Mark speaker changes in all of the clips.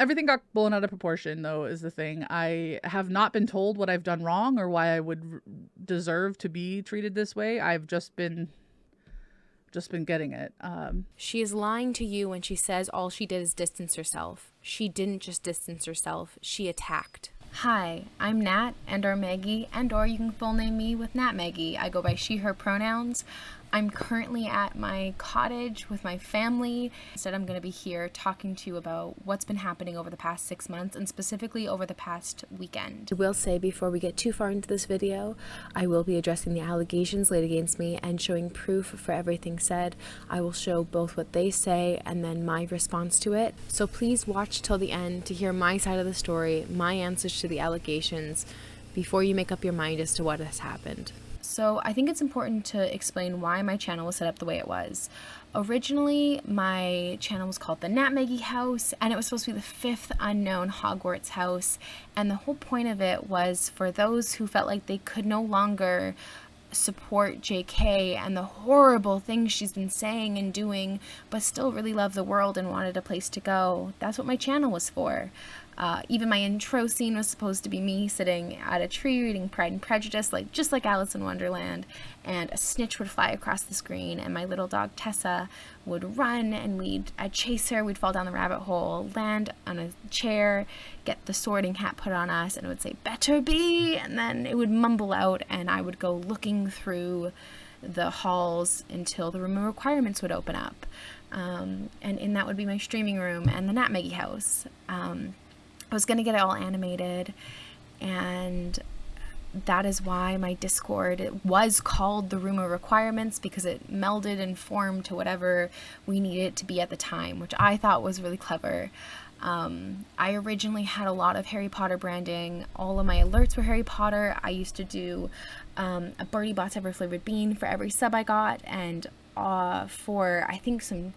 Speaker 1: Everything got blown out of proportion, though, is the thing. I have not been told what I've done wrong or why I would deserve to be treated this way. I've just been getting it.
Speaker 2: She is lying to you when she says all she did is distance herself. She didn't just distance herself, she attacked. Hi, I'm Nat and or Maggie, and or you can full name me with Natmegy. I go by she, her pronouns. I'm currently at my cottage with my family. Instead, I'm going to be here talking to you about what's been happening over the past 6 months and specifically over the past weekend. I will say before we get too far into this video, I will be addressing the allegations laid against me and showing proof for everything said. I will show both what they say and then my response to it. So please watch till the end to hear my side of the story, my answers to the allegations, before you make up your mind as to what has happened. So I think it's important to explain why my channel was set up the way it was. Originally, my channel was called the Natmegy House, and it was supposed to be the 5th unknown Hogwarts house. And the whole point of it was for those who felt like they could no longer support JK and the horrible things she's been saying and doing, but still really love the world and wanted a place to go. That's what my channel was for. Even my intro scene was supposed to be me sitting at a tree reading Pride and Prejudice, just like Alice in Wonderland, and a snitch would fly across the screen, and my little dog Tessa would run, and I'd chase her, we'd fall down the rabbit hole, land on a chair, get the sorting hat put on us, and it would say, "Better be," and then it would mumble out, and I would go looking through the halls until the room of requirements would open up. And in that would be my streaming room and the Natmegy house. I was going to get it all animated, and that is why my Discord, it was called the Room of Requirements, because it melded and formed to whatever we needed it to be at the time, which I thought was really clever. I originally had a lot of Harry Potter branding. All of my alerts were Harry Potter. I used to do a Birdie Bots Ever Flavored Bean for every sub I got, and for I think some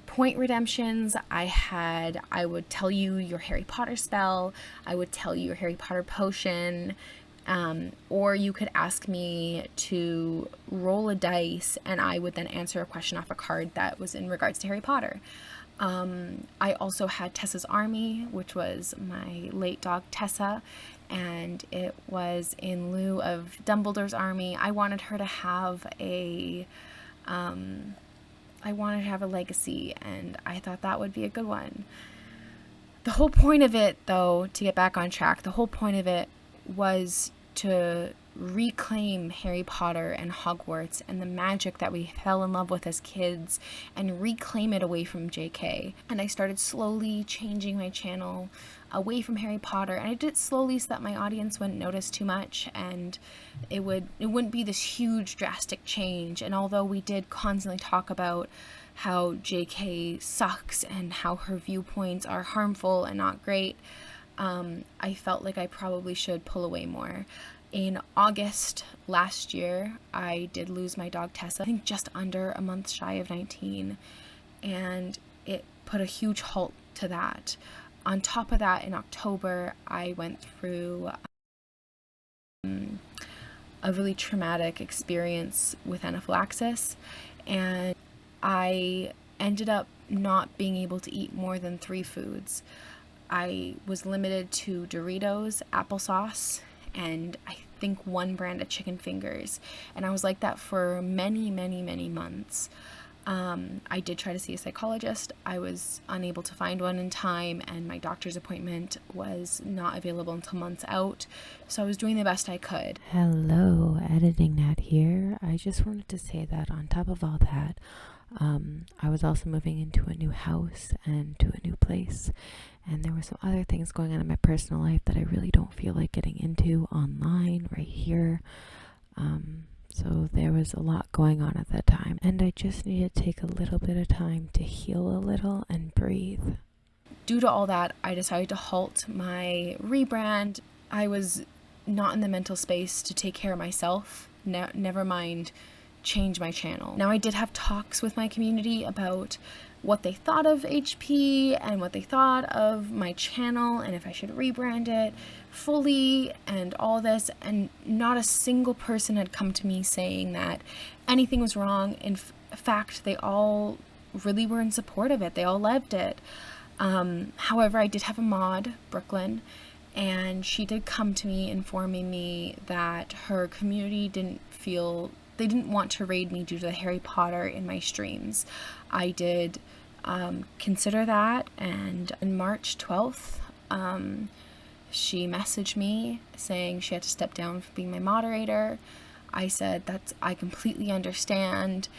Speaker 2: point redemptions, I would tell you your Harry Potter spell, I would tell you your Harry Potter potion, or you could ask me to roll a dice and I would then answer a question off a card that was in regards to Harry Potter. I also had Tessa's Army, which was my late dog Tessa, and it was in lieu of Dumbledore's Army. I wanted her to have a legacy, and I thought that would be a good one. The whole point of it, though, to get back on track, the whole point of it was to reclaim Harry Potter and Hogwarts and the magic that we fell in love with as kids and reclaim it away from JK. And I started slowly changing my channel away from Harry Potter, and I did it slowly so that my audience wouldn't notice too much and it wouldn't be this huge drastic change. And although we did constantly talk about how JK sucks and how her viewpoints are harmful and not great, I felt like I probably should pull away more. In August last year, I did lose my dog Tessa, I think just under a month shy of 19, and it put a huge halt to that. On top of that, in October, I went through a really traumatic experience with anaphylaxis, and I ended up not being able to eat more than 3 foods. I was limited to Doritos, applesauce, and I think 1 brand of chicken fingers, and I was like that for many months. I did try to see a psychologist. I was unable to find one in time, and my doctor's appointment was not available until months out, so I was doing the best I could.
Speaker 3: Hello, Editing Nat here. I just wanted to say that on top of all that, I was also moving into a new house and to a new place, and there were some other things going on in my personal life that I really don't feel like getting into online right here. So there was a lot going on at that time, and I just needed to take a little bit of time to heal a little and breathe.
Speaker 2: Due to all that, I decided to halt my rebrand. I was not in the mental space to take care of myself, never mind change my channel. Now, I did have talks with my community about what they thought of HP and what they thought of my channel and if I should rebrand it fully and all this, and not a single person had come to me saying that anything was wrong. In fact, they all really were in support of it. They all loved it. However, I did have a mod, Brooklynne, and she did come to me informing me that her community they didn't want to raid me due to the Harry Potter in my streams. I did consider that, and on March 12th, she messaged me saying she had to step down from being my moderator. I said I completely understand.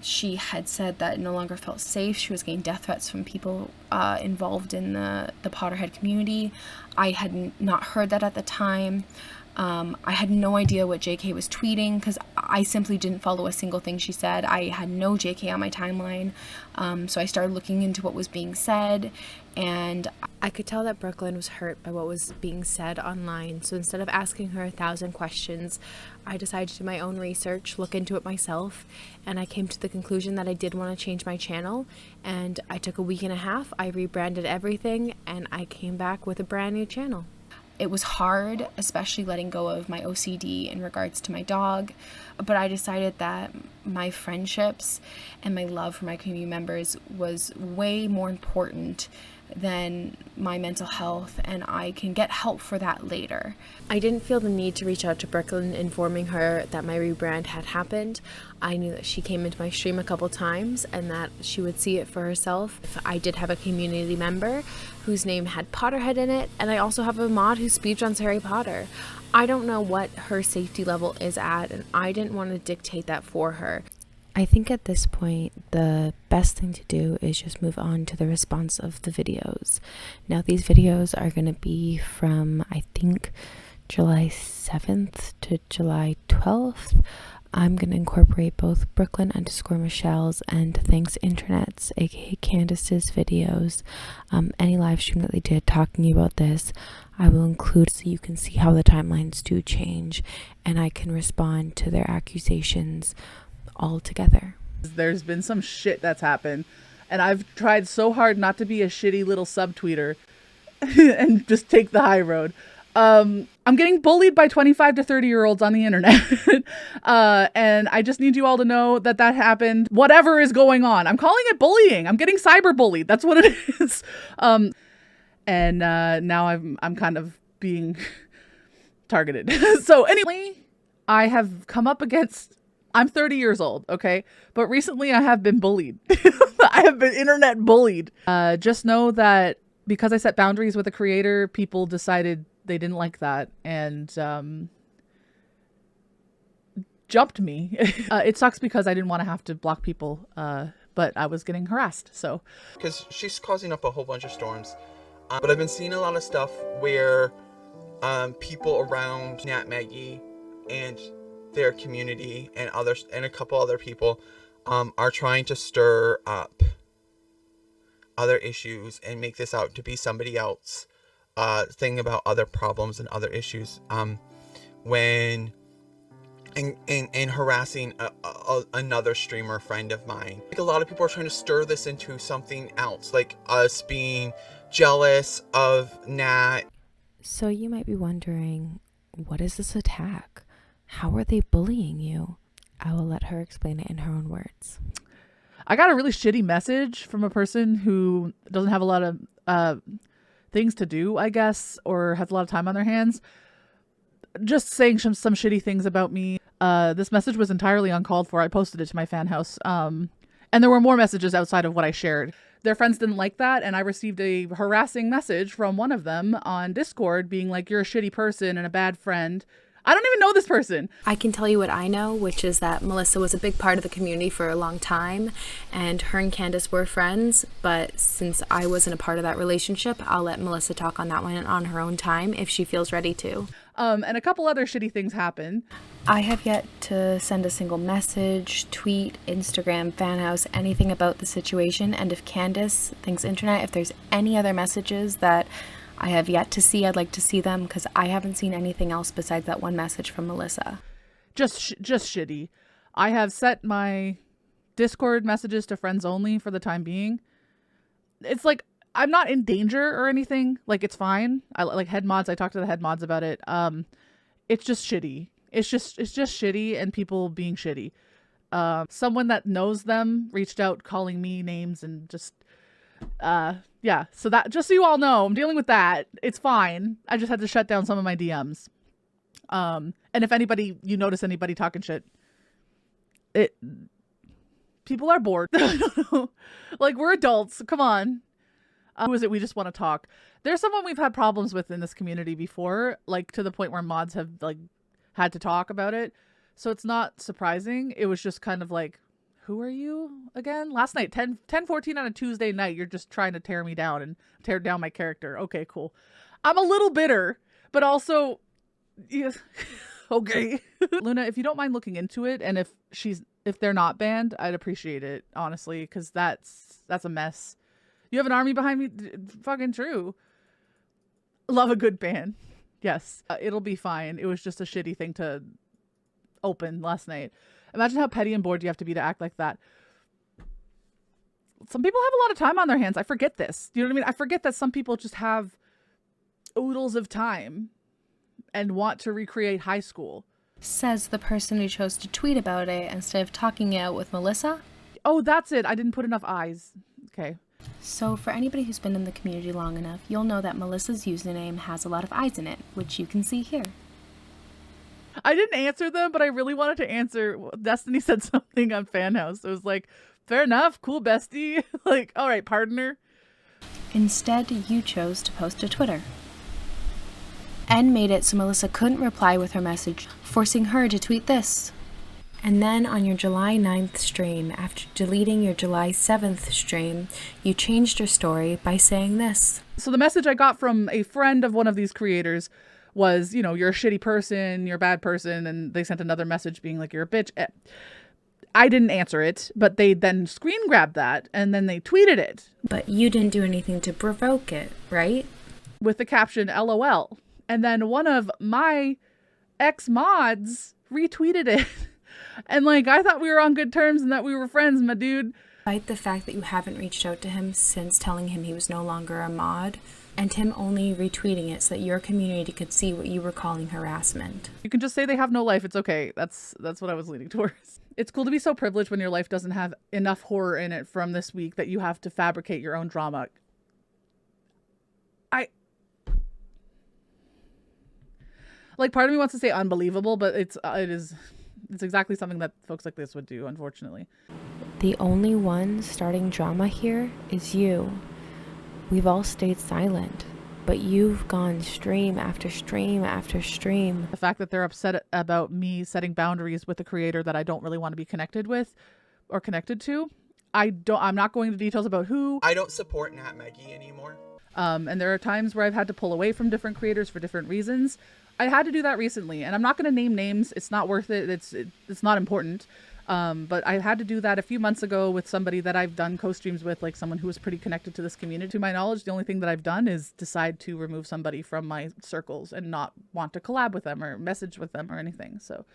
Speaker 2: She had said that it no longer felt safe. She was getting death threats from people involved in the Potterhead community. I had not heard that at the time. I had no idea what JK was tweeting because I simply didn't follow a single thing she said. I had no JK on my timeline. So I started looking into what was being said, and I could tell that Brooklynne was hurt by what was being said online. So instead of asking her 1,000 questions, I decided to do my own research, look into it myself, and I came to the conclusion that I did want to change my channel. And I took a week and a half, I rebranded everything, and I came back with a brand new channel. It was hard, especially letting go of my OCD in regards to my dog, but I decided that my friendships and my love for my community members was way more important than my mental health, and I can get help for that later. I didn't feel the need to reach out to Brooklynne informing her that my rebrand had happened. I knew that she came into my stream a couple times and that she would see it for herself. I did have a community member whose name had Potterhead in it, and I also have a mod who speedruns Harry Potter. I don't know what her safety level is at, and I didn't want to dictate that for her.
Speaker 3: I think at this point, the best thing to do is just move on to the response of the videos. Now, these videos are going to be from, I think, July 7th to July 12th. I'm going to incorporate both Brooklynne_Michelle's and ThanksInternet's, aka Candace's videos. Any live stream that they did talking about this, I will include so you can see how the timelines do change, and I can respond to their accusations all together.
Speaker 1: There's been some shit that's happened, and I've tried so hard not to be a shitty little subtweeter and just take the high road. I'm getting bullied by 25 to 30-year-olds on the internet. And I just need you all to know that happened. Whatever is going on, I'm calling it bullying. I'm getting cyber bullied. That's what it is. And now I'm kind of being targeted. So anyway, I have come up against, I'm 30 years old, okay? But recently I have been bullied. I have been internet bullied. Just know that because I set boundaries with a creator, people decided they didn't like that and jumped me. It sucks because I didn't want to have to block people, but I was getting harassed, so.
Speaker 4: Because she's causing up a whole bunch of storms. But I've been seeing a lot of stuff where people around Natmegy and their community and others and a couple other people are trying to stir up other issues and make this out to be somebody else thing about other problems and other issues when and harassing another streamer friend of mine. Like, a lot of people are trying to stir this into something else, like us being jealous of Nat.
Speaker 3: So you might be wondering, what is this attack? How are they bullying you? I will let her explain it in her own words.
Speaker 1: I got a really shitty message from a person who doesn't have a lot of things to do, I guess, or has a lot of time on their hands. Just saying some shitty things about me. This message was entirely uncalled for. I posted it to my fan house. And there were more messages outside of what I shared. Their friends didn't like that, and I received a harassing message from one of them on Discord being like, you're a shitty person and a bad friend. I don't even know this person.
Speaker 2: I can tell you what I know, which is that Melissa was a big part of the community for a long time, and her and Candace were friends, but since I wasn't a part of that relationship, I'll let Melissa talk on that one on her own time if she feels ready to.
Speaker 1: And a couple other shitty things happened.
Speaker 2: I have yet to send a single message, tweet, Instagram, fan house, anything about the situation, and if Candace, ThanksInternet, if there's any other messages that I have yet to see, I'd like to see them, because I haven't seen anything else besides that one message from Melissa.
Speaker 1: Just shitty. I have set my Discord messages to friends only for the time being. It's like, I'm not in danger or anything. Like, it's fine. I like head mods. I talked to the head mods about it. It's just shitty. It's just shitty and people being shitty. Someone that knows them reached out calling me names and just Yeah, so that, just so you all know, I'm dealing with that. It's fine. I just had to shut down some of my DMs. And if anybody, you notice anybody talking shit, people are bored. I don't know. Like, we're adults. Come on. Who is it we just want to talk? There's someone we've had problems with in this community before, like to the point where mods have like had to talk about it. So it's not surprising. It was just kind of like, who are you again? Last night, 10:14 on a Tuesday night, you're just trying to tear me down and tear down my character. Okay, cool. I'm a little bitter, but also, yeah, okay. Luna, if you don't mind looking into it, and if they're not banned, I'd appreciate it, honestly, because that's a mess. You have an army behind me? Fucking true. Love a good ban. Yes, it'll be fine. It was just a shitty thing to open last night. Imagine how petty and bored you have to be to act like that. Some people have a lot of time on their hands. I forget this. You know what I mean? I forget that some people just have oodles of time and want to recreate high school.
Speaker 2: Says the person who chose to tweet about it instead of talking it out with Melissa.
Speaker 1: Oh, that's it. I didn't put enough eyes. Okay.
Speaker 2: So for anybody who's been in the community long enough, you'll know that Melissa's username has a lot of eyes in it, which you can see here.
Speaker 1: I didn't answer them, but I really wanted to answer. Destiny said something on Fan House. It was like, fair enough, cool bestie. Like, all right, partner.
Speaker 2: Instead, you chose to post to Twitter. N made it so Melissa couldn't reply with her message, forcing her to tweet this. And then on your July 9th stream, after deleting your July 7th stream, you changed your story by saying this.
Speaker 1: So the message I got from a friend of one of these creators was, you know, you're a shitty person, you're a bad person, and they sent another message being like, you're a bitch. I didn't answer it, but they then screen grabbed that, and then they tweeted it.
Speaker 2: But you didn't do anything to provoke it, right?
Speaker 1: With the caption, LOL. And then one of my ex-mods retweeted it. And like, I thought we were on good terms and that we were friends, my dude.
Speaker 2: Despite the fact that you haven't reached out to him since telling him he was no longer a mod, and him only retweeting it so that your community could see what you were calling harassment.
Speaker 1: You can just say they have no life. It's okay. That's what I was leaning towards. It's cool to be so privileged when your life doesn't have enough horror in it from this week that you have to fabricate your own drama. Like, part of me wants to say unbelievable, but it's exactly something that folks like this would do, unfortunately.
Speaker 3: The only one starting drama here is you. We've all stayed silent, but you've gone stream after stream after stream.
Speaker 1: The fact that they're upset about me setting boundaries with a creator that I don't really want to be connected with or connected to. I'm not going into details about who.
Speaker 4: I don't support Natmegy anymore.
Speaker 1: And there are times where I've had to pull away from different creators for different reasons. I had to do that recently, and I'm not going to name names. It's not worth it. It's not important. But I had to do that a few months ago with somebody that I've done co-streams with, like someone who was pretty connected to this community. To my knowledge, the only thing that I've done is decide to remove somebody from my circles and not want to collab with them or message with them or anything. So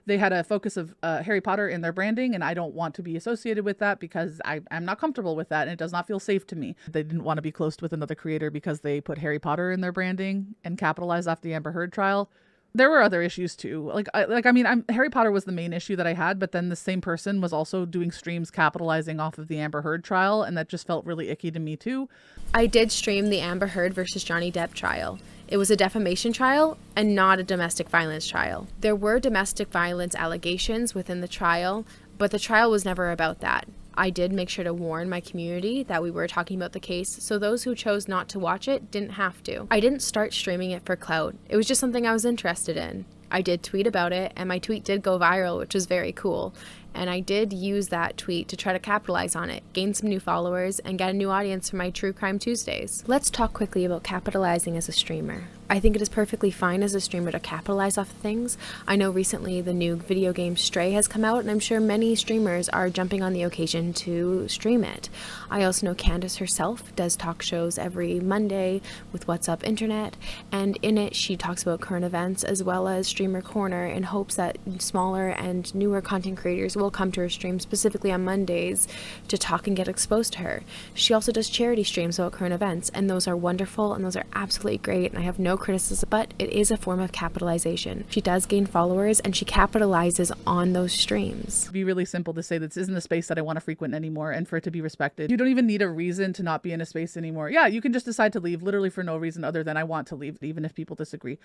Speaker 1: they had a focus of Harry Potter in their branding, and I don't want to be associated with that because I'm not comfortable with that, and it does not feel safe to me. They didn't want to be close with another creator because they put Harry Potter in their branding and capitalized off the Amber Heard trial. There were other issues too. Harry Potter was the main issue that I had, but then the same person was also doing streams capitalizing off of the Amber Heard trial, and that just felt really icky to me too.
Speaker 2: I did stream the Amber Heard versus Johnny Depp trial. It was a defamation trial and not a domestic violence trial. There were domestic violence allegations within the trial, but the trial was never about that. I did make sure to warn my community that we were talking about the case, so those who chose not to watch it didn't have to. I didn't start streaming it for clout. It was just something I was interested in. I did tweet about it, and my tweet did go viral, which was very cool. And I did use that tweet to try to capitalize on it, gain some new followers, and get a new audience for my True Crime Tuesdays. Let's talk quickly about capitalizing as a streamer. I think it is perfectly fine as a streamer to capitalize off of things. I know recently the new video game Stray has come out, and I'm sure many streamers are jumping on the occasion to stream it. I also know Candace herself does talk shows every Monday with What's Up Internet, and in it she talks about current events as well as Streamer Corner in hopes that smaller and newer content creators will people come to her stream, specifically on Mondays, to talk and get exposed to her. She also does charity streams about current events, and those are wonderful and those are absolutely great, and I have no criticism, but it is a form of capitalization. She does gain followers and she capitalizes on those streams.
Speaker 1: It'd be really simple to say this isn't a space that I want to frequent anymore and for it to be respected. You don't even need a reason to not be in a space anymore. Yeah, you can just decide to leave literally for no reason other than I want to leave, even if people disagree.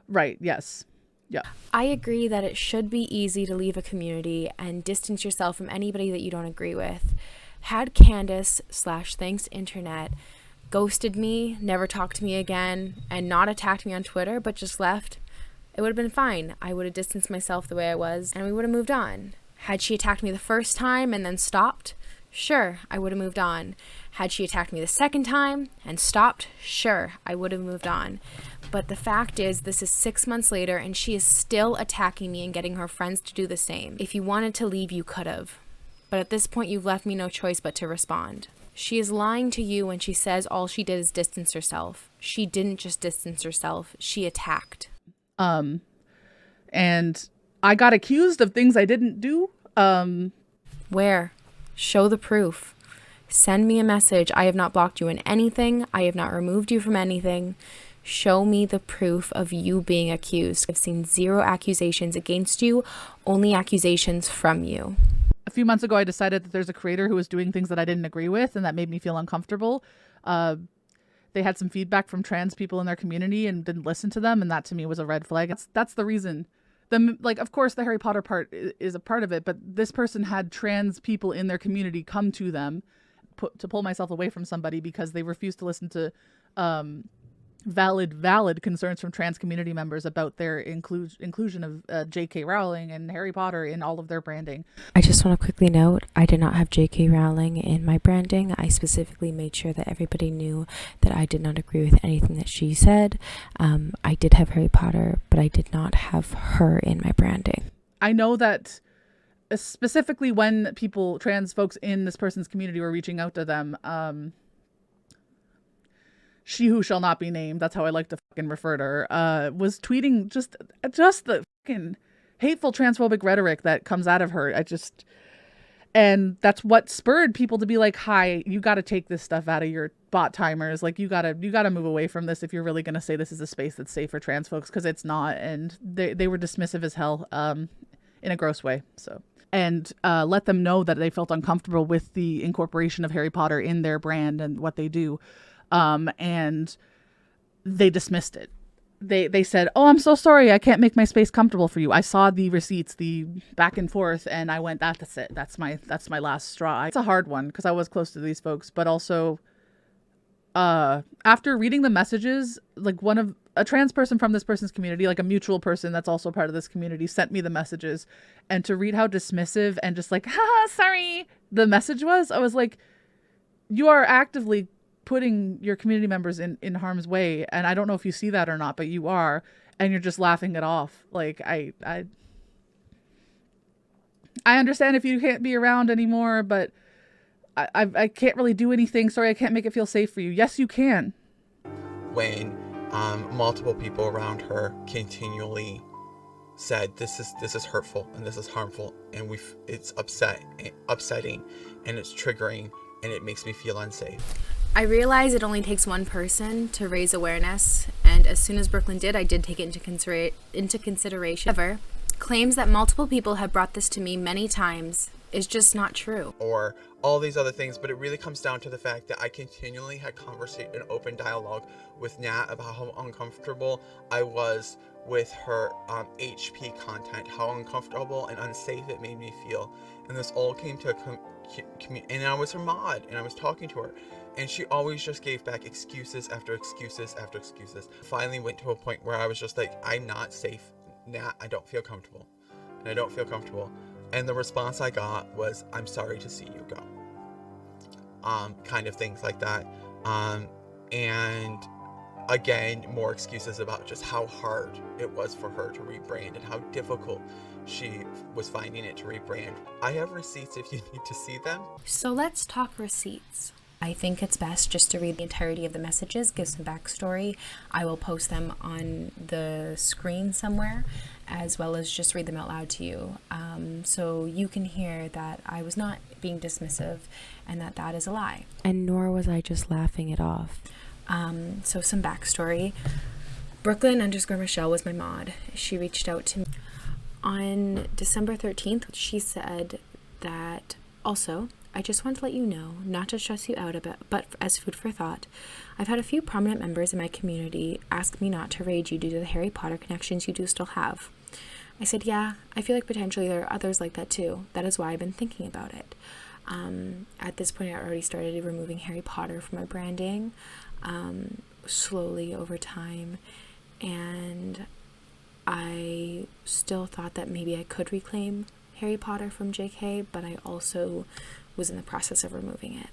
Speaker 1: Right, yes. Yeah.
Speaker 2: I agree that it should be easy to leave a community and distance yourself from anybody that you don't agree with. Had Candace / ThanksInternet ghosted me, never talked to me again, and not attacked me on Twitter, but just left, it would have been fine. I would have distanced myself the way I was, and we would have moved on. Had she attacked me the first time and then stopped, sure, I would have moved on. Had she attacked me the second time and stopped, sure, I would have moved on. But the fact is, this is 6 months later and she is still attacking me and getting her friends to do the same. If you wanted to leave, you could have. But at this point, you've left me no choice but to respond. She is lying to you when she says all she did is distance herself. She didn't just distance herself, she attacked.
Speaker 1: And I got accused of things I didn't do.
Speaker 2: Where? Show the proof. Send me a message. I have not blocked you in anything. I have not removed you from anything. Show me the proof of you being accused. I've seen 0 accusations against you, only accusations from you.
Speaker 1: A few months ago, I decided that there's a creator who was doing things that I didn't agree with, and that made me feel uncomfortable. They had some feedback from trans people in their community and didn't listen to them, and that to me was a red flag. That's the reason. Of course, the Harry Potter part is a part of it, but this person had trans people in their community come to them to pull myself away from somebody because they refused to listen to valid concerns from trans community members about their inclusion of J.K. Rowling and Harry Potter in all of their branding.
Speaker 3: I just want to quickly note, I did not have J.K. Rowling in my branding. I specifically made sure that everybody knew that I did not agree with anything that she said. I did have Harry Potter, but I did not have her in my branding.
Speaker 1: I know that specifically when trans folks in this person's community were reaching out to them, she who shall not be named, that's how I like to fucking refer to her, was tweeting just the fucking hateful transphobic rhetoric that comes out of her. And that's what spurred people to be like, hi, you got to take this stuff out of your bot timers. Like, you got to move away from this if you're really going to say this is a space that's safe for trans folks, because it's not. And they were dismissive as hell in a gross way. So, and let them know that they felt uncomfortable with the incorporation of Harry Potter in their brand and what they do. And they dismissed it. They said, oh, I'm so sorry, I can't make my space comfortable for you. I saw the receipts, the back and forth, and I went, that's it. That's my last straw. It's a hard one because I was close to these folks, but also after reading the messages, like a trans person from this person's community, like a mutual person that's also part of this community, sent me the messages, and to read how dismissive and just like, haha, sorry, the message was, I was like, you are actively putting your community members in harm's way, and I don't know if you see that or not, but you are, and you're just laughing it off. Like, I understand if you can't be around anymore, but I can't really do anything. Sorry, I can't make it feel safe for you. Yes, you can.
Speaker 4: When multiple people around her continually said this is hurtful and this is harmful, and it's upsetting and it's triggering and it makes me feel unsafe.
Speaker 2: I realize it only takes one person to raise awareness, and as soon as Brooklynne did, I did take it into consideration. However, claims that multiple people have brought this to me many times is just not true.
Speaker 4: Or all these other things, but it really comes down to the fact that I continually had an open dialogue with Nat about how uncomfortable I was with her HP content, how uncomfortable and unsafe it made me feel. And this all came to and I was her mod, and I was talking to her, and she always just gave back excuses after excuses after excuses. Finally went to a point where I was just like, I'm not safe. Nat, I don't feel comfortable. And I don't feel comfortable. And the response I got was, I'm sorry to see you go. Kind of things like that. And again, more excuses about just how hard it was for her to rebrand and how difficult she was finding it to rebrand. I have receipts if you need to see them.
Speaker 2: So let's talk receipts. I think it's best just to read the entirety of the messages, give some backstory. I will post them on the screen somewhere, as well as just read them out loud to you. So you can hear that I was not being dismissive and that that is a lie.
Speaker 3: And nor was I just laughing it off.
Speaker 2: So some backstory. Brooklynne_Michelle was my mod. She reached out to me on December 13th. She said that, also, I just want to let you know, not to stress you out about, but as food for thought, I've had a few prominent members in my community ask me not to raid you due to the Harry Potter connections you do still have. I said, yeah, I feel like potentially there are others like that too. That is why I've been thinking about it. At this point, I already started removing Harry Potter from my branding, slowly over time, and I still thought that maybe I could reclaim Harry Potter from JK, but I also was in the process of removing it.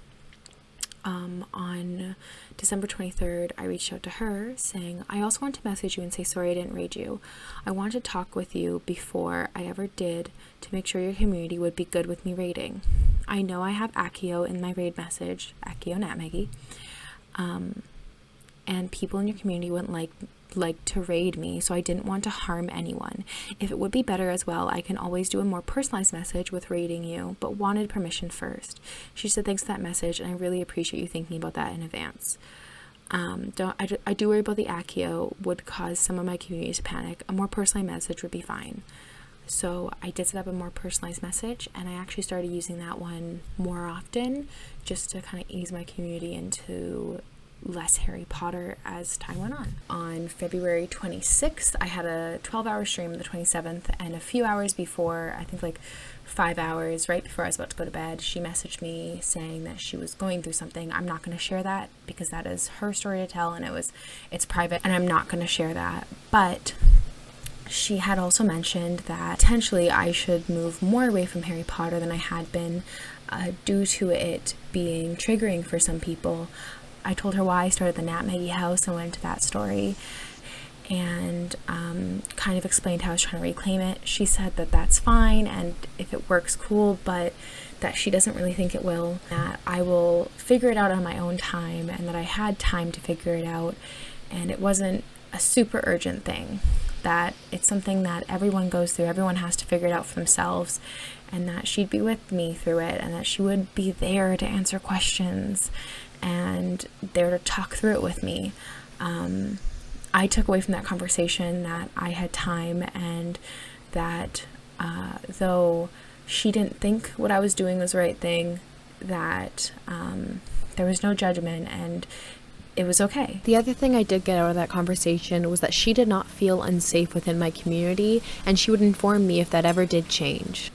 Speaker 2: On December 23rd, I reached out to her saying, I also want to message you and say sorry I didn't raid you. I wanted to talk with you before I ever did to make sure your community would be good with me raiding. I know I have Accio in my raid message, Accio Natmegy, and people in your community wouldn't like to raid me, so I didn't want to harm anyone. If it would be better as well, I can always do a more personalized message with raiding you, but wanted permission first. She said thanks for that message, and I really appreciate you thinking about that in advance. I do worry about the Accio would cause some of my community to panic. A more personalized message would be fine. So I did set up a more personalized message, and I actually started using that one more often just to kind of ease my community into less Harry Potter as time went on. On February 26th, I had a 12-hour stream the 27th, and a few hours before, I think like 5 hours, right before I was about to go to bed, she messaged me saying that she was going through something. I'm not going to share that because that is her story to tell, and it's private, and I'm not going to share that. But she had also mentioned that potentially I should move more away from Harry Potter than I had been due to it being triggering for some people. I told her why I started the Natmegy house and went into that story, and kind of explained how I was trying to reclaim it. She said that that's fine, and if it works, cool, but that she doesn't really think it will, that I will figure it out on my own time, and that I had time to figure it out, and it wasn't a super urgent thing, that it's something that everyone goes through, everyone has to figure it out for themselves, and that she'd be with me through it, and that she would be there to answer questions and there to talk through it with me. I took away from that conversation that I had time, and that though she didn't think what I was doing was the right thing, that there was no judgment and it was okay.
Speaker 3: The other thing I did get out of that conversation was that she did not feel unsafe within my community, and she would inform me if that ever did change.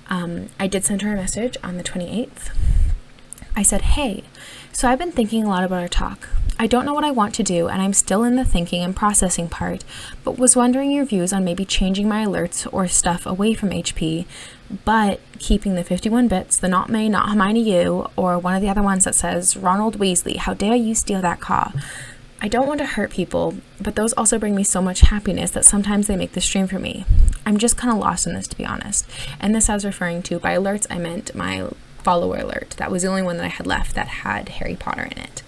Speaker 2: I did send her a message on the 28th. I said, hey, so I've been thinking a lot about our talk. I don't know what I want to do, and I'm still in the thinking and processing part, but was wondering your views on maybe changing my alerts or stuff away from HP, but keeping the 51 bits, the not me, not Hermione you, or one of the other ones that says, Ronald Weasley, how dare you steal that car. I don't want to hurt people, but those also bring me so much happiness that sometimes they make the stream for me. I'm just kind of lost in this, to be honest. And this I was referring to, by alerts, I meant my follower alert. That was the only one that I had left that had Harry Potter in it.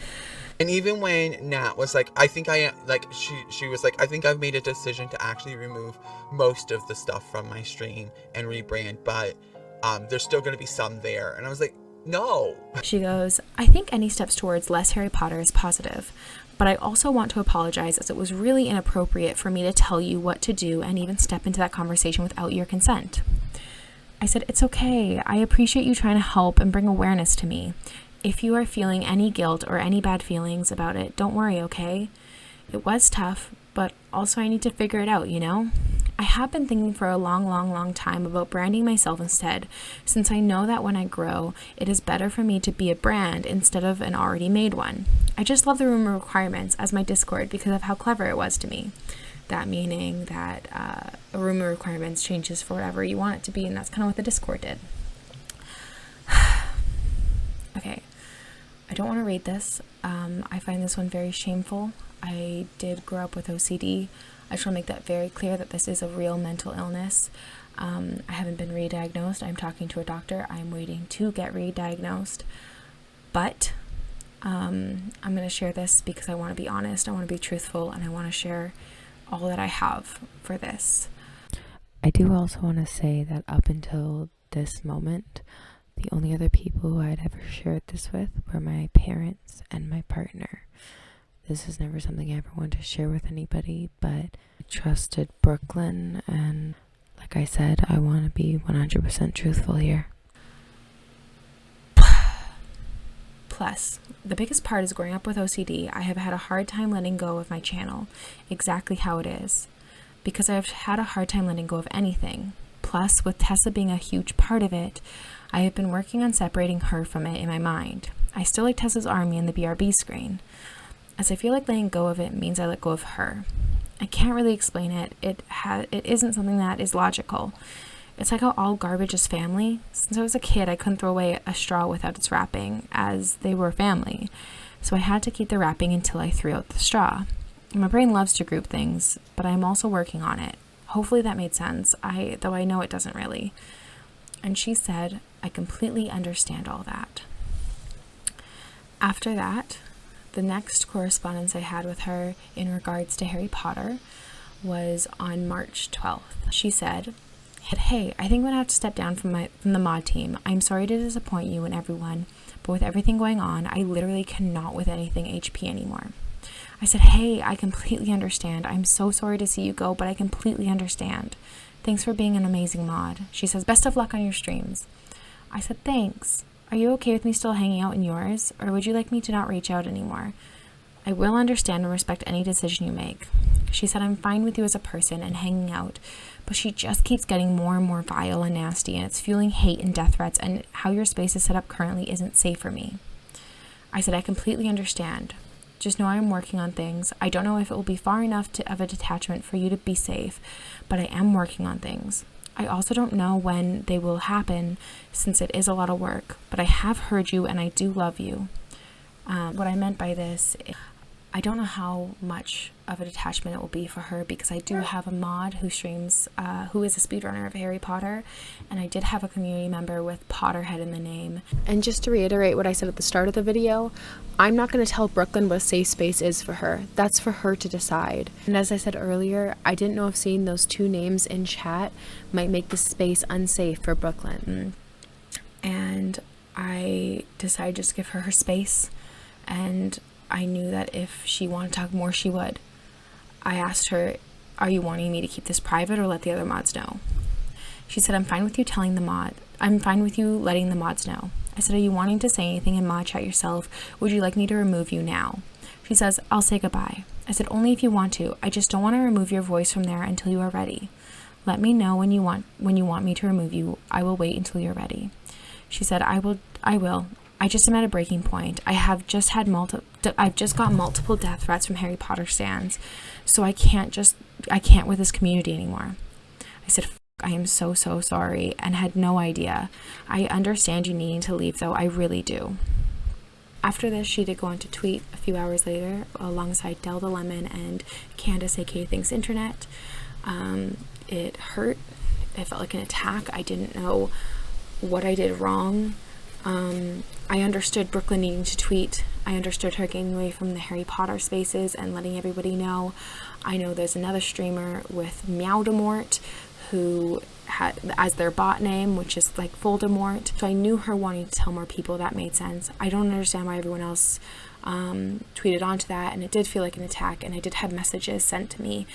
Speaker 4: And even when Nat was like, I think I am, like, she was like, I think I've made a decision to actually remove most of the stuff from my stream and rebrand, but there's still going to be some there. And I was like, no.
Speaker 2: She goes, I think any steps towards less Harry Potter is positive, but I also want to apologize as it was really inappropriate for me to tell you what to do and even step into that conversation without your consent. I said, it's okay. I appreciate you trying to help and bring awareness to me. If you are feeling any guilt or any bad feelings about it, don't worry, okay? It was tough, but also I need to figure it out, you know? I have been thinking for a long time about branding myself instead, since I know that when I grow, it is better for me to be a brand instead of an already made one. I just love the room requirements as my Discord because of how clever it was to me. That meaning that a room of requirements changes for whatever you want it to be, and that's kind of what the Discord did. Okay, I don't want to read this. I find this one very shameful. I did grow up with OCD. I just want to make that very clear that this is a real mental illness. I haven't been re-diagnosed. I'm talking to a doctor. I'm waiting to get re-diagnosed. But I'm going to share this because I want to be honest, I want to be truthful, and I want to share all that I have for this.
Speaker 3: I do also want to say that up until this moment, the only other people who I'd ever shared this with were my parents and my partner. This is never something I ever wanted to share with anybody, but I trusted Brooklynne, and like I said, I want to be 100% truthful here.
Speaker 2: Plus, the biggest part is growing up with OCD, I have had a hard time letting go of my channel, exactly how it is. Because I've had a hard time letting go of anything. Plus, with Tessa being a huge part of it, I have been working on separating her from it in my mind. I still like Tessa's army and the BRB screen, as I feel like letting go of it means I let go of her. I can't really explain it. It isn't something that is logical. It's like how all garbage is family. Since I was a kid, I couldn't throw away a straw without its wrapping, as they were family. So I had to keep the wrapping until I threw out the straw. My brain loves to group things, but I'm also working on it. Hopefully that made sense, though I know it doesn't really. And she said, I completely understand all that. After that, the next correspondence I had with her in regards to Harry Potter was on March 12th. She said, hey, I think I'm going to have to step down from the mod team. I'm sorry to disappoint you and everyone, but with everything going on, I literally cannot with anything HP anymore. I said, hey, I completely understand. I'm so sorry to see you go, but I completely understand. Thanks for being an amazing mod. She says, best of luck on your streams. I said, thanks. Are you okay with me still hanging out in yours, or would you like me to not reach out anymore? I will understand and respect any decision you make. She said, I'm fine with you as a person and hanging out, but she just keeps getting more and more vile and nasty, and it's fueling hate and death threats, and how your space is set up currently isn't safe for me. I said, I completely understand. Just know I'm working on things. I don't know if it will be far enough of a detachment for you to be safe, but I am working on things. I also don't know when they will happen, since it is a lot of work, but I have heard you and I do love you. What I meant by this, I don't know how much of a detachment it will be for her, because I do have a mod who streams, who is a speedrunner of Harry Potter, and I did have a community member with Potterhead in the name. And just to reiterate what I said at the start of the video, I'm not going to tell Brooklynne what a safe space is for her. That's for her to decide. And as I said earlier, I didn't know if seeing those two names in chat might make the space unsafe for Brooklynne. And I decided just to give her space, and I knew that if she wanted to talk more, she would. I asked her, are you wanting me to keep this private or let the other mods know? She said, I'm fine with you letting the mods know. I said, are you wanting to say anything in mod chat yourself? Would you like me to remove you now? She says, I'll say goodbye. I said, only if you want to. I just don't want to remove your voice from there until you are ready. Let me know when you want me to remove you. I will wait until you're ready. She said, I will. I just am at a breaking point. I've just got multiple death threats from Harry Potter stans, so I can't with this community anymore. I said, I am so sorry, and had no idea. I understand you needing to leave, though. I really do. After this, she did go on to tweet a few hours later alongside Del the Lemon and Candace, aka ThanksInternet. It hurt. It felt like an attack. I didn't know what I did wrong. I understood Brooklynne needing to tweet. I understood her getting away from the Harry Potter spaces and letting everybody know. I know there's another streamer with Meowdemort who had as their bot name, which is like Voldemort. So I knew her wanting to tell more people. That made sense. I don't understand why everyone else tweeted onto that, and it did feel like an attack, and I did have messages sent to me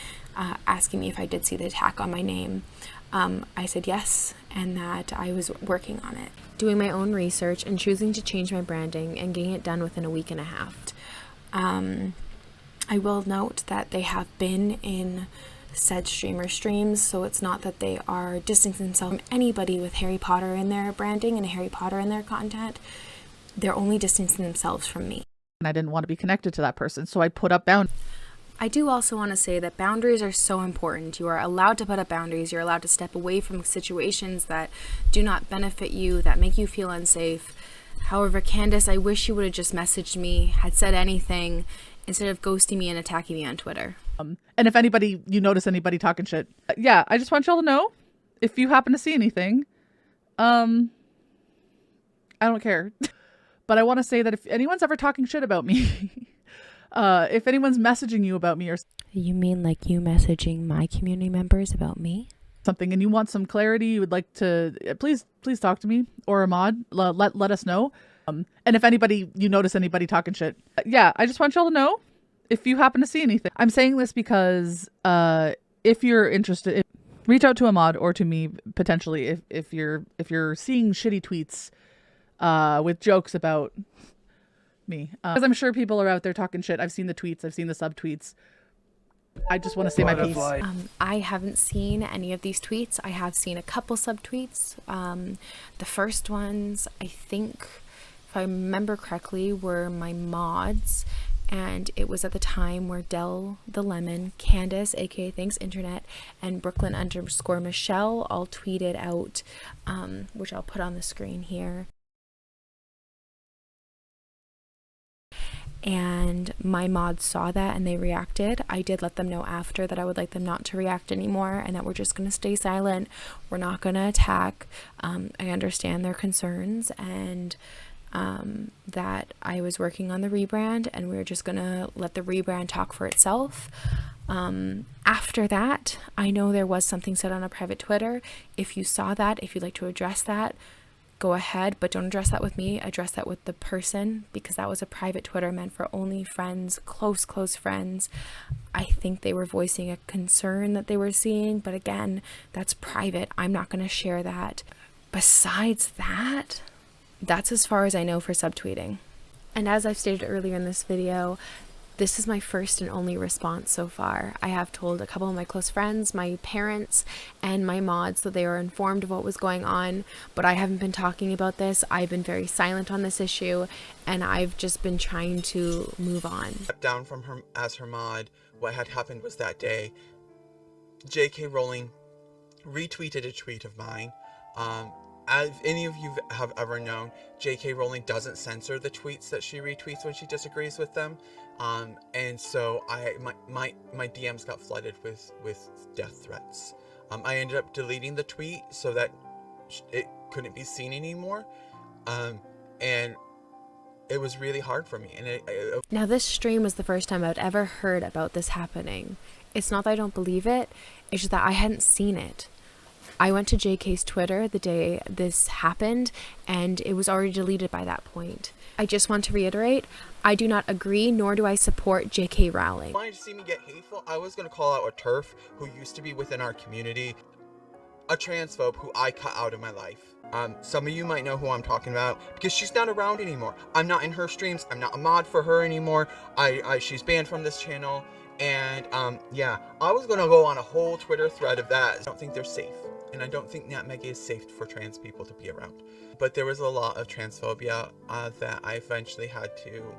Speaker 2: asking me if I did see the attack on my name. I said yes, and that I was working on it, doing my own research and choosing to change my branding and getting it done within a week and a half. I will note that they have been in said streamer streams, so it's not that they are distancing themselves from anybody with Harry Potter in their branding and Harry Potter in their content. They're only distancing themselves from me.
Speaker 1: And I didn't want to be connected to that person, so I put up boundaries.
Speaker 2: I do also want to say that boundaries are so important. You are allowed to put up boundaries. You're allowed to step away from situations that do not benefit you, that make you feel unsafe. However, Candace, I wish you would have just messaged me, had said anything, instead of ghosting me and attacking me on Twitter.
Speaker 1: And if you notice anybody talking shit, yeah, I just want y'all to know, if you happen to see anything, I don't care. But I want to say that if anyone's ever talking shit about me, if anyone's messaging you about me or
Speaker 3: You mean like you messaging my community members about me?
Speaker 1: something, and you want some clarity, you would like to, please talk to me or Ahmad. Let us know. And if anybody, you notice anybody talking shit, yeah, I just want y'all to know if you happen to see anything. I'm saying this because if you're interested, reach out to Ahmad or to me potentially if you're seeing shitty tweets with jokes about me, because I'm sure people are out there talking shit. I've seen the tweets, I've seen the subtweets. I just want to say my piece.
Speaker 2: I haven't seen any of these tweets. I have seen a couple subtweets. The first ones, I think, if I remember correctly, were my mods. And it was at the time where Del the Lemon, Candace, aka ThanksInternet, and Brooklynne_Michelle all tweeted out, which I'll put on the screen here. And my mods saw that and they reacted. I did let them know after that I would like them not to react anymore and that we're just going to stay silent. We're not going to attack. I understand their concerns and that I was working on the rebrand and we were just going to let the rebrand talk for itself. After that, I know there was something said on a private Twitter. If you saw that, if you'd like to address that, go ahead, but don't address that with me. Address that with the person, because that was a private Twitter meant for only friends, close friends. I think they were voicing a concern that they were seeing, but again, that's private. I'm not going to share that. Besides that, that's as far as I know for subtweeting. And as I've stated earlier in this video, this is my first and only response so far. I have told a couple of my close friends, my parents, and my mods that they were informed of what was going on, but I haven't been talking about this. I've been very silent on this issue, and I've just been trying to move on.
Speaker 4: Down from her as her mod, what had happened was that day, J.K. Rowling retweeted a tweet of mine. As any of you have ever known, J.K. Rowling doesn't censor the tweets that she retweets when she disagrees with them. And so my DMs got flooded with death threats. I ended up deleting the tweet so that it couldn't be seen anymore. And it was really hard for me. And
Speaker 2: now this stream was the first time I'd ever heard about this happening. It's not that I don't believe it, it's just that I hadn't seen it. I went to JK's Twitter the day this happened, and it was already deleted by that point. I just want to reiterate, I do not agree, nor do I support JK Rowling.
Speaker 4: If you wanted to see me get hateful, I was going to call out a TERF who used to be within our community, a transphobe who I cut out of my life. Some of you might know who I'm talking about because she's not around anymore. I'm not in her streams. I'm not a mod for her anymore. She's banned from this channel. And yeah, I was going to go on a whole Twitter thread of that. I don't think they're safe. And I don't think Natmegy is safe for trans people to be around. But there was a lot of transphobia that I eventually had to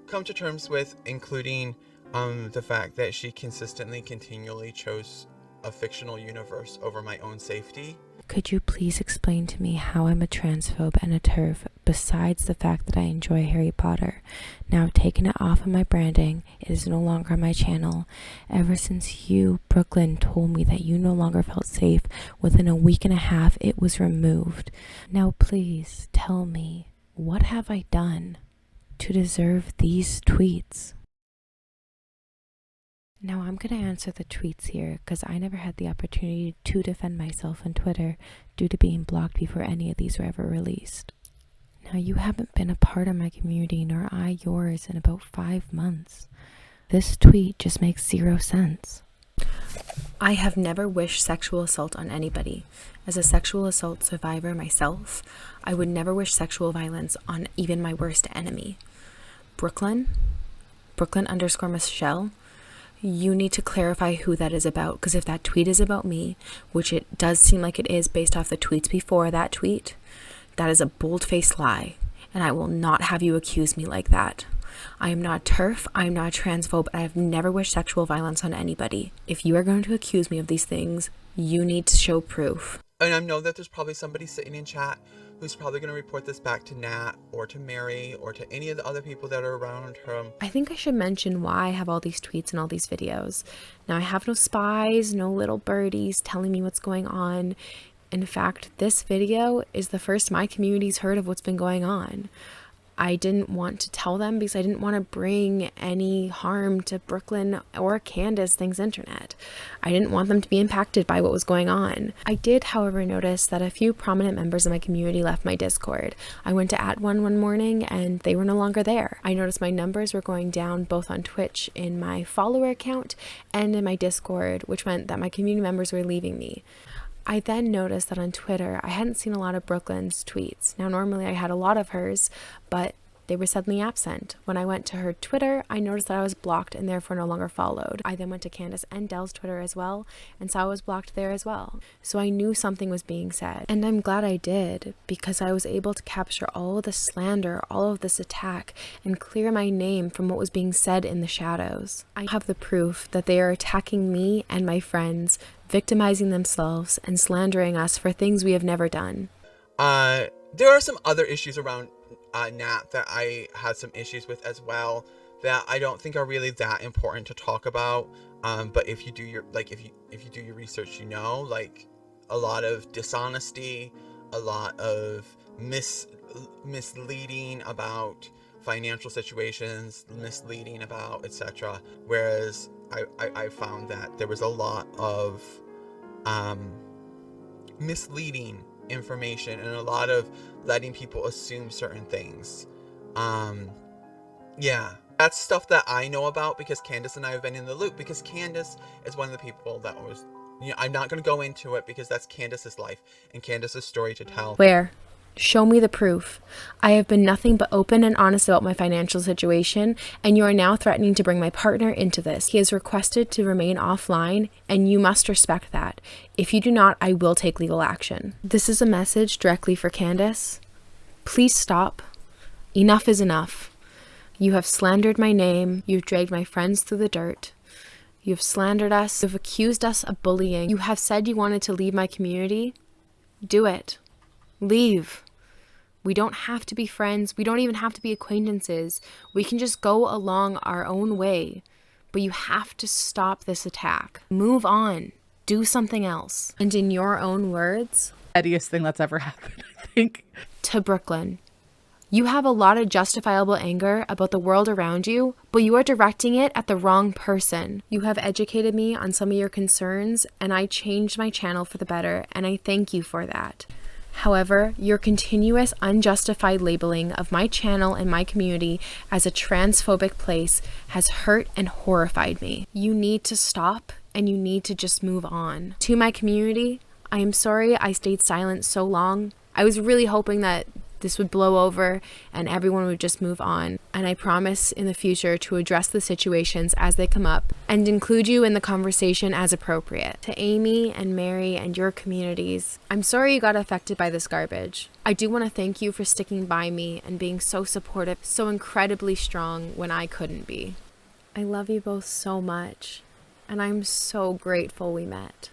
Speaker 4: come to terms with, including the fact that she continually chose a fictional universe over my own safety.
Speaker 3: Could you please explain to me how I'm a transphobe and a TERF besides the fact that I enjoy Harry Potter? Now I've taken it off of my branding. It is no longer on my channel. Ever since you, Brooklynne, told me that you no longer felt safe, within a week and a half it was removed. Now please tell me, what have I done to deserve these tweets? Now I'm going to answer the tweets here because I never had the opportunity to defend myself on Twitter due to being blocked before any of these were ever released. Now you haven't been a part of my community nor I yours in about 5 months. This tweet just makes 0 sense.
Speaker 2: I have never wished sexual assault on anybody. As a sexual assault survivor myself, I would never wish sexual violence on even my worst enemy. Brooklynne_Michelle, you need to clarify who that is about, because if that tweet is about me, which it does seem like it is based off the tweets before that tweet, that is a bold-faced lie, and I will not have you accuse me like that. I am not a TERF, I am not a transphobe, I have never wished sexual violence on anybody. If you are going to accuse me of these things, you need to show proof.
Speaker 4: And I know that there's probably somebody sitting in chat who's probably going to report this back to Nat or to Mary or to any of the other people that are around her.
Speaker 2: I think I should mention why I have all these tweets and all these videos. Now, I have no spies, no little birdies telling me what's going on. In fact, this video is the first my community's heard of what's been going on. I didn't want to tell them because I didn't want to bring any harm to Brooklynne or Candace, ThanksInternet. I didn't want them to be impacted by what was going on. I did, however, notice that a few prominent members of my community left my Discord. I went to one morning and they were no longer there. I noticed my numbers were going down both on Twitch in my follower account and in my Discord, which meant that my community members were leaving me. I then noticed that on Twitter, I hadn't seen a lot of Brooklynne's tweets. Now, normally I had a lot of hers, but they were suddenly absent. When I went to her Twitter, I noticed that I was blocked and therefore no longer followed. I then went to Candace and Dell's Twitter as well, and saw I was blocked there as well. So I knew something was being said. And I'm glad I did, because I was able to capture all of the slander, all of this attack, and clear my name from what was being said in the shadows. I have the proof that they are attacking me and my friends, victimizing themselves and slandering us for things we have never done.
Speaker 4: There are some other issues around Nat that I had some issues with as well that I don't think are really that important to talk about. But if you do your if you do your research, you know, like a lot of dishonesty, a lot of misleading about financial situations, misleading about etc. Whereas I found that there was a lot of misleading information and a lot of letting people assume certain things. Yeah, that's stuff that I know about because Candace and I have been in the loop, because Candace is one of the people that was, you know, I'm not going to go into it because that's Candace's life and Candace's story to tell.
Speaker 2: Where? Show me the proof. I have been nothing but open and honest about my financial situation, and you are now threatening to bring my partner into this. He has requested to remain offline, and you must respect that. If you do not, I will take legal action. This is a message directly for Candace. Please stop. Enough is enough. You have slandered my name. You've dragged my friends through the dirt. You've slandered us. You've accused us of bullying. You have said you wanted to leave my community. Do it. Leave. We don't have to be friends. We don't even have to be acquaintances. We can just go along our own way. But you have to stop this attack. Move on. Do something else. And in your own words,
Speaker 1: Pettiest thing that's ever happened, I think.
Speaker 2: To Brooklynne, you have a lot of justifiable anger about the world around you, but you are directing it at the wrong person. You have educated me on some of your concerns, and I changed my channel for the better, and I thank you for that. However, your continuous unjustified labeling of my channel and my community as a transphobic place has hurt and horrified me. You need to stop, and you need to just move on. To my community, I am sorry I stayed silent so long. I was really hoping that this would blow over and everyone would just move on. And I promise in the future to address the situations as they come up and include you in the conversation as appropriate. To Amy and Mary and your communities, I'm sorry you got affected by this garbage. I do want to thank you for sticking by me and being so supportive, so incredibly strong when I couldn't be. I love you both so much, and I'm so grateful we met.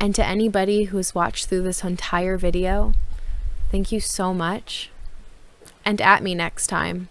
Speaker 2: And to anybody who's watched through this entire video, thank you so much, and at me next time.